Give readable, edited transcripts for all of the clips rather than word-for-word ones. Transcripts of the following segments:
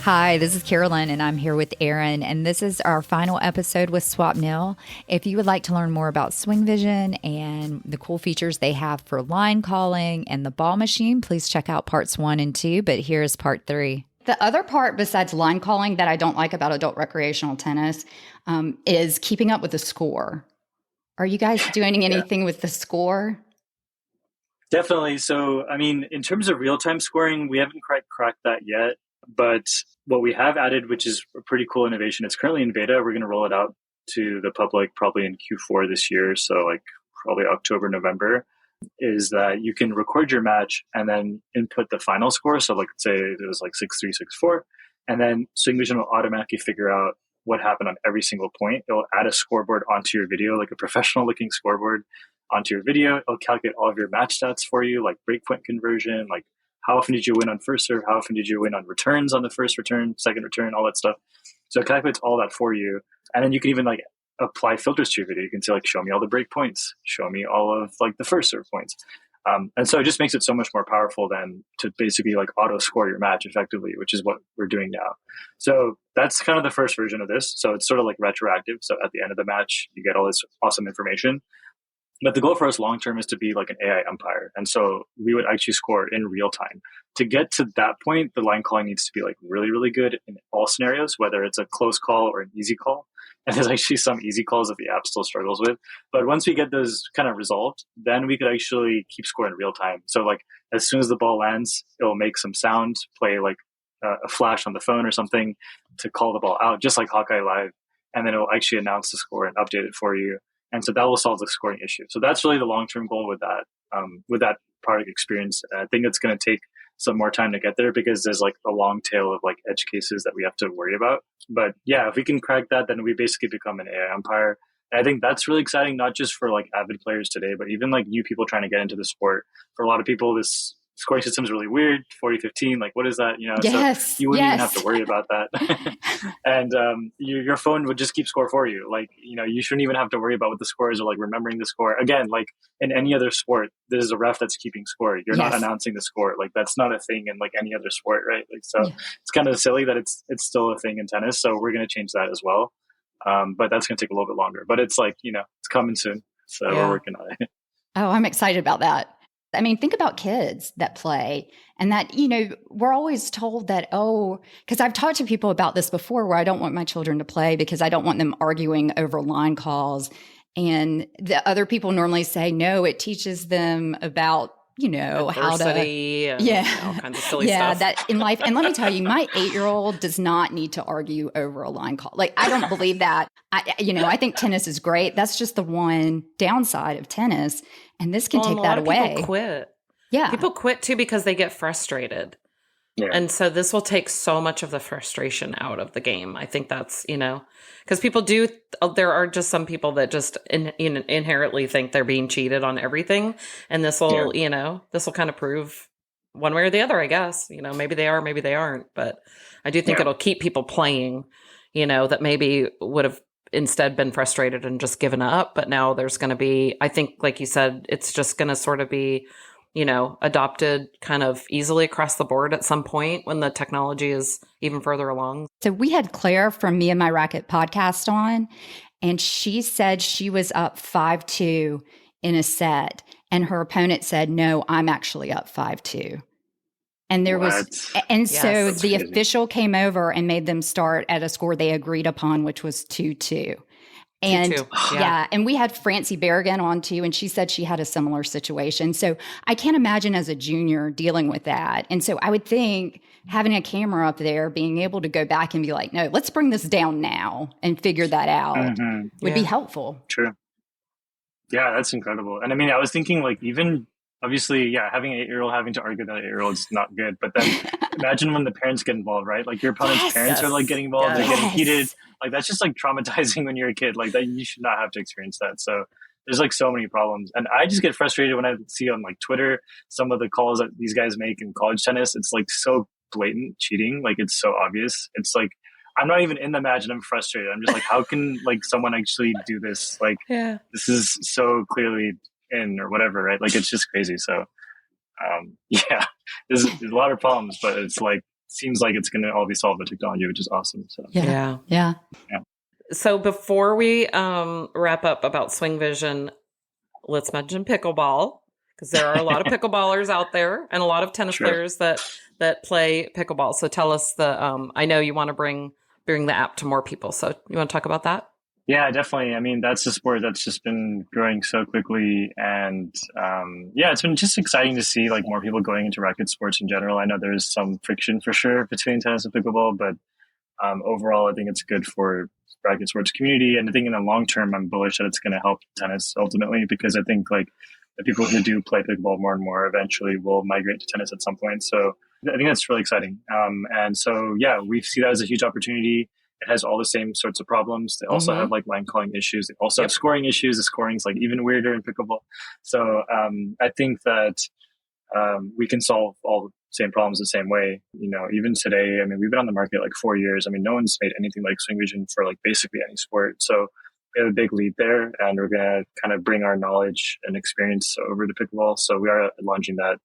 Hi, this is Carolyn, and I'm here with Aaron, and this is our final episode with Swupnil. If you would like to learn more about SwingVision and the cool features they have for line calling and the ball machine, please check out parts 1 and 2, but here's part 3. The other part besides line calling that I don't like about adult recreational tennis is keeping up with the score. Are you guys doing anything with the score? Definitely. So, I mean, in terms of real-time scoring, we haven't quite cracked that yet. But what we have added, which is a pretty cool innovation, it's currently in beta. We're going to roll it out to the public probably in Q4 this year. So like probably October, November, is that you can record your match and then input the final score. So like say it was like 6-3, 6-4. And then SwingVision will automatically figure out what happened on every single point. It'll add a scoreboard onto your video, like a professional looking scoreboard onto your video. It'll calculate all of your match stats for you, like breakpoint conversion, like how often did you win on first serve, how often did you win on returns on the first return, second return, all that stuff. So it calculates all that for you. And then you can even like apply filters to your video. You can say like, show me all the break points, show me all of like the first serve points. And so it just makes it so much more powerful than to basically like auto score your match effectively, which is what we're doing now. So that's kind of the first version of this. So it's sort of like retroactive. So at the end of the match, you get all this awesome information. But the goal for us long term is to be like an AI umpire. And so we would actually score in real time. To get to that point, the line calling needs to be like really, really good in all scenarios, whether it's a close call or an easy call. And there's actually some easy calls that the app still struggles with. But once we get those kind of resolved, then we could actually keep score in real time. So like as soon as the ball lands, it'll make some sound, play like a flash on the phone or something to call the ball out, just like Hawkeye Live. And then it'll actually announce the score and update it for you. And so that will solve the scoring issue. So that's really the long-term goal with that product experience. I think it's going to take some more time to get there because there's like a long tail of like edge cases that we have to worry about. But yeah, if we can crack that, then we basically become an AI umpire. And I think that's really exciting, not just for like avid players today, but even like new people trying to get into the sport. For a lot of people, this scoring system is really weird. 40-15, like what is that? You know, Yes, so you wouldn't even have to worry about that. And your phone would just keep score for you. Like, you know, you shouldn't even have to worry about what the score is or like remembering the score. Again, like in any other sport, there's a ref that's keeping score. You're not announcing the score. Like that's not a thing in like any other sport, right? Like so, it's kind of silly that it's still a thing in tennis. So we're going to change that as well. But that's going to take a little bit longer. But it's like, you know, it's coming soon. So we're working on it. Oh, I'm excited about that. I mean, think about kids that play and that, you know, we're always told that, oh, because I've talked to people about this before where I don't want my children to play because I don't want them arguing over line calls. And the other people normally say, no, it teaches them about, you know, adversity how to, and all kinds of silly stuff. that in life. And let me tell you, my 8-year-old does not need to argue over a line call. Like, I don't believe that. I think tennis is great. That's just the one downside of tennis. And this can take that away. People quit. Yeah. People quit too because they get frustrated. Yeah. And so this will take so much of the frustration out of the game. I think that's, you know, because people do, there are just some people that just inherently think they're being cheated on everything. And this will, you know, this will kind of prove one way or the other, I guess. You know, maybe they are, maybe they aren't. But I do think it'll keep people playing, you know, that maybe would have instead been frustrated and just given up. But now there's going to be, I think, like you said, it's just going to sort of be, you know, adopted kind of easily across the board at some point when the technology is even further along. So we had Claire from Me and My Racket podcast on, and she said she was up 5-2 in a set, and her opponent said, no, I'm actually up 5-2. And there was, and so the official came over and made them start at a score they agreed upon, which was 2-2. And and we had Francie Berrigan on too, and she said she had a similar situation. So I can't imagine as a junior dealing with that. And so I would think having a camera up there, being able to go back and be like, no, let's bring this down now and figure that out would be helpful. True. Yeah, that's incredible. And I mean, I was thinking like even obviously, having an 8-year-old having to argue with an 8-year-old is not good. But then imagine when the parents get involved, right? Like your opponent's parents are like getting involved, they're getting heated. Like that's just like traumatizing when you're a kid. Like that, you should not have to experience that. So there's like so many problems. And I just get frustrated when I see on like Twitter some of the calls that these guys make in college tennis. It's like so blatant cheating. Like it's so obvious. It's like I'm not even in the match and I'm frustrated. I'm just like, how can like someone actually do this? Like this is so clearly in or whatever, right? Like it's just crazy. So there's a lot of problems, but it's like seems like it's going to all be solved by technology, which is awesome. So Yeah. So before we wrap up about SwingVision, let's mention pickleball, because there are a lot of pickleballers out there and a lot of tennis players that play pickleball. So tell us I know you want to bring the app to more people. So you want to talk about that? Yeah, definitely. I mean, that's a sport that's just been growing so quickly. And it's been just exciting to see like more people going into racket sports in general. I know there's some friction for sure between tennis and pickleball, but overall, I think it's good for racket sports community. And I think in the long term, I'm bullish that it's going to help tennis ultimately, because I think like the people who do play pickleball more and more eventually will migrate to tennis at some point. So I think that's really exciting. And so, we see that as a huge opportunity. It has all the same sorts of problems. They also have like line calling issues. They also have scoring issues. The scoring is like even weirder in pickleball. So I think that we can solve all the same problems the same way. You know, even today, I mean, we've been on the market like 4 years. I mean, no one's made anything like SwingVision for like basically any sport. So we have a big lead there, and we're going to kind of bring our knowledge and experience over to pickleball. So we are launching that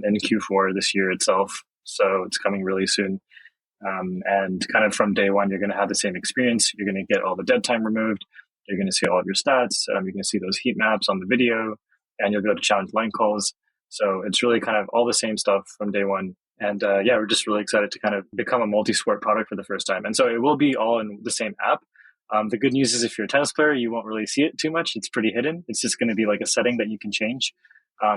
in Q4 this year itself. So it's coming really soon. And kind of from day one, you're going to have the same experience. You're going to get all the dead time removed. You're going to see all of your stats. You're going to see those heat maps on the video, and you'll be able to challenge line calls. So it's really kind of all the same stuff from day one. And we're just really excited to kind of become a multi-sport product for the first time. And so it will be all in the same app. The good news is if you're a tennis player, you won't really see it too much. It's pretty hidden. It's just going to be like a setting that you can change.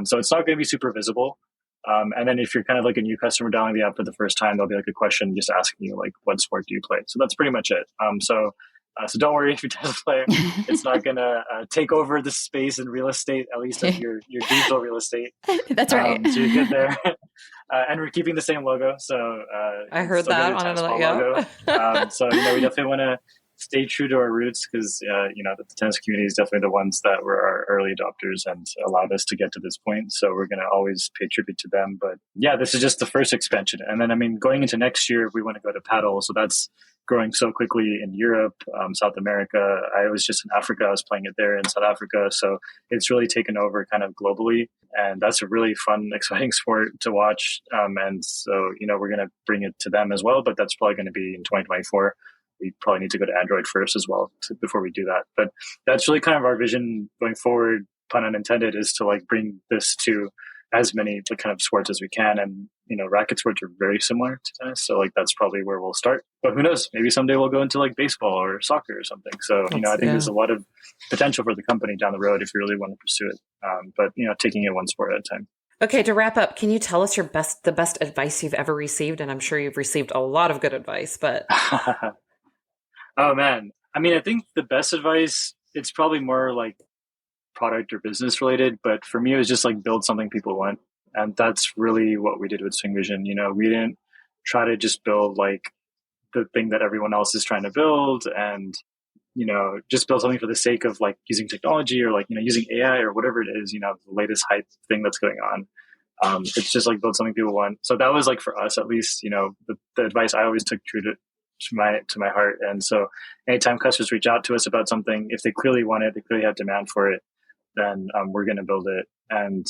So it's not going to be super visible. And then if you're kind of like a new customer downloading the app for the first time, there'll be like a question just asking you like, what sport do you play? So that's pretty much it. So don't worry if you're a tennis player, it's not going to take over the space and real estate, at least of your digital real estate. That's right. So you're good there. And we're keeping the same logo. So I heard that on another logo. So we definitely want to stay true to our roots, because the tennis community is definitely the ones that were our early adopters and allowed us to get to this point. So we're going to always pay tribute to them. But this is just the first expansion. And then, I mean, going into next year, we want to go to paddle. So that's growing so quickly in Europe, South America. I was just in Africa. I was playing it there in South Africa. So it's really taken over kind of globally. And that's a really fun, exciting sport to watch. And so, we're going to bring it to them as well. But that's probably going to be in 2024. We probably need to go to Android first as well before we do that. But that's really kind of our vision going forward, pun unintended, is to like bring this to as many kind of sports as we can. And, racket sports are very similar to tennis. So like, that's probably where we'll start. But who knows, maybe someday we'll go into like baseball or soccer or something. So, I think there's a lot of potential for the company down the road if you really want to pursue it. But taking it one sport at a time. Okay, to wrap up, can you tell us the best advice you've ever received? And I'm sure you've received a lot of good advice, but... Oh man. I mean, I think the best advice, it's probably more like product or business related, but for me, it was just like build something people want. And that's really what we did with SwingVision. We didn't try to just build like the thing that everyone else is trying to build and, just build something for the sake of like using technology or like, using AI or whatever it is, the latest hype thing that's going on. It's just like build something people want. So that was like for us, at least, the advice I always took true to my heart. And so anytime customers reach out to us about something, if they clearly want it, they clearly have demand for it, then we're going to build it. And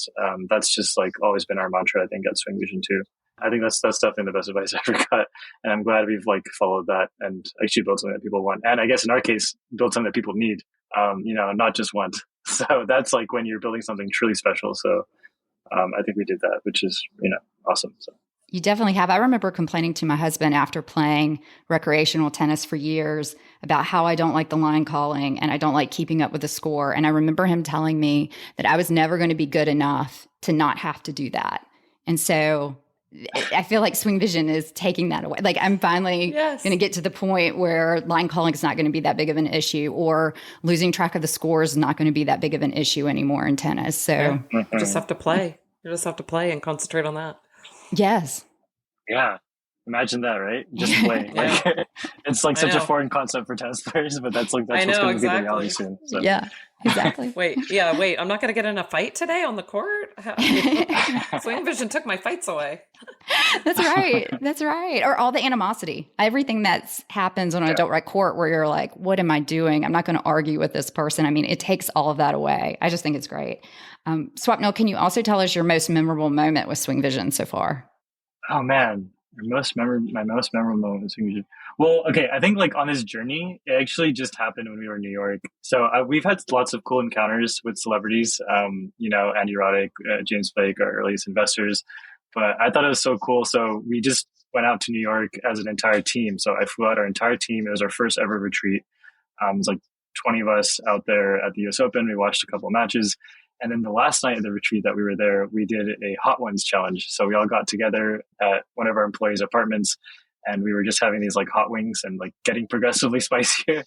that's just like always been our mantra, I think, at SwingVision too. I think that's definitely the best advice I ever got. And I'm glad we've like followed that and actually built something that people want. And I guess in our case, build something that people need, not just want. So that's like when you're building something truly special. So I think we did that, which is, awesome. So. You definitely have. I remember complaining to my husband after playing recreational tennis for years about how I don't like the line calling and I don't like keeping up with the score. And I remember him telling me that I was never going to be good enough to not have to do that. And so I feel like SwingVision is taking that away. Like I'm finally going to get to the point where line calling is not going to be that big of an issue, or losing track of the scores is not going to be that big of an issue anymore in tennis. So you just have to play. You just have to play and concentrate on that. Yes. Yeah. Imagine that, right? Just play. Like, it's like such a foreign concept for tennis players, but that's what's going to be the reality soon. So. Yeah, exactly. Wait. I'm not going to get in a fight today on the court. SwingVision took my fights away. That's right. Or all the animosity, everything that happens on an adult rec court where you're like, what am I doing? I'm not going to argue with this person. I mean, it takes all of that away. I just think it's great. Swupnil, can you also tell us your most memorable moment with SwingVision so far? Oh man, My most memorable moment was SwingVision. Well, okay, I think like on this journey, it actually just happened when we were in New York. So we've had lots of cool encounters with celebrities. Andy Roddick, James Blake, our earliest investors. But I thought it was so cool. So we just went out to New York as an entire team. So I flew out our entire team. It was our first ever retreat. It was like 20 of us out there at the US Open. We watched a couple of matches. And then the last night of the retreat that we were there, we did a Hot Ones challenge. So we all got together at one of our employees' apartments, and we were just having these like hot wings and like getting progressively spicier.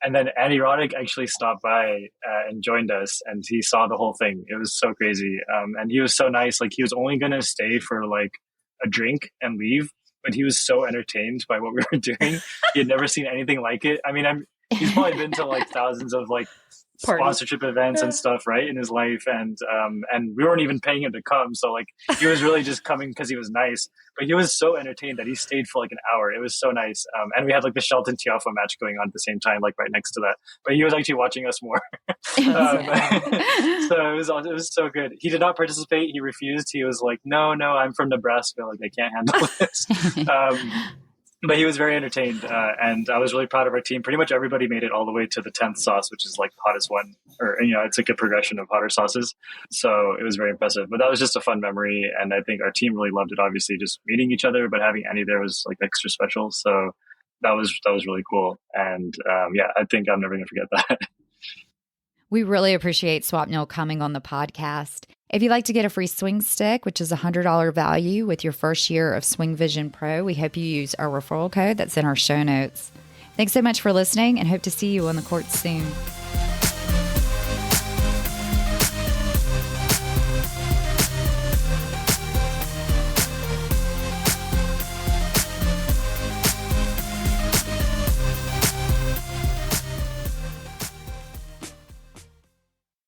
And then Andy Roddick actually stopped by and joined us, and he saw the whole thing. It was so crazy. And he was so nice. Like he was only going to stay for like a drink and leave, but he was so entertained by what we were doing. He had never seen anything like it. I mean, he's probably been to like thousands of like sponsorship events and stuff, right, in his life, and we weren't even paying him to come, so like he was really just coming because he was nice. But he was so entertained that he stayed for like an hour. It was so nice. And we had like the Shelton Tiafoe match going on at the same time, like right next to that, but he was actually watching us more. So it was so good. He did not participate. He refused. He was like, no, I'm from Nebraska, like I can't handle this. But he was very entertained, and I was really proud of our team. Pretty much everybody made it all the way to the 10th sauce, which is like the hottest one, or it's like a progression of hotter sauces. So it was very impressive. But that was just a fun memory, and I think our team really loved it. Obviously, just meeting each other, but having Annie there was like extra special. So that was really cool, and I think I'm never gonna forget that. We really appreciate Swupnil coming on the podcast. If you'd like to get a free swing stick, which is a $100 value with your first year of SwingVision Pro, we hope you use our referral code that's in our show notes. Thanks so much for listening, and hope to see you on the court soon.